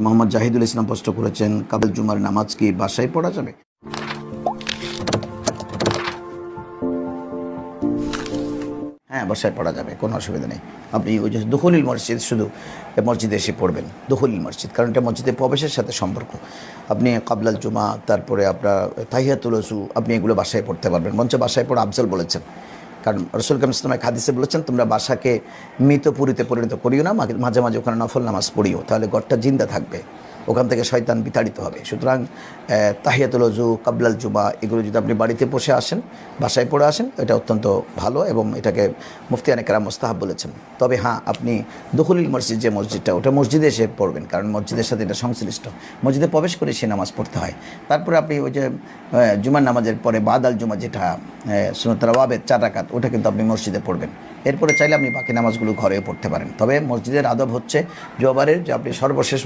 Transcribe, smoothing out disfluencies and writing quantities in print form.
মোহাম্মদ জাহিদুল ইসলাম প্রশ্ন করেছেন, কাবুল জুমার নামাজ কি বাসায় পড়া যাবে? হ্যাঁ, বাসায় পড়া যাবে, কোনো অসুবিধা নেই। আপনি ওই যে দুখুলিল মসজিদ, শুধু মসজিদে এসে পড়বেন, দুখুলিল মসজিদ, কারণ এটা মসজিদে প্রবেশের সাথে সম্পর্ক। আপনি কাবলাল জুমা, তারপরে আপনার তাহিয়াতুল ওযু, আপনি এগুলো বাসায় পড়তে পারবেন। মঞ্চে বাসায় পড়া আফজল বলেছেন, কারণ রাসূল কারীম সাল্লাল্লাহু আলাইহি হাদিসে বলেছেন, তোমরা বাসাকে মৃতপুরীতে পরিণত করিও না, মাঝে মাঝে ওখানে নফল নামাজ পড়িও, তাহলে ঘরটা জিন্দা থাকবে, ওখান থেকে শয়তান বিতাড়িত হবে। সুতরাং তাহিয়াতুল ওযু, কাবলাল জুমা, এগুলো যদি আপনি বাড়িতে বসে আসেন, বাসায় পড়ে আসেন, এটা অত্যন্ত ভালো এবং এটাকে মুফতিয়ানে কেরাম মুস্তাহাব বলেছেন। তবে হ্যাঁ, আপনি দুখুলিল মসজিদ, যে মসজিদটা, ওটা মসজিদে এসে পড়বেন, কারণ মসজিদের সাথে এটা সংশ্লিষ্ট। মসজিদে প্রবেশ করে সে নামাজ পড়তে হয়। তারপরে আপনি ওই যে জুমার নামাজের পরে বাদাল জুমা, যেটা সুন্নাত রাওয়াবের 4 রাকাত, ওটা কিন্তু আপনি মসজিদে পড়বেন। এরপরে চাইলে আপনি বাকি নামাজগুলো ঘরেও পড়তে পারেন। তবে মসজিদের আদব হচ্ছে জোবারের, যে আপনি সর্বশেষ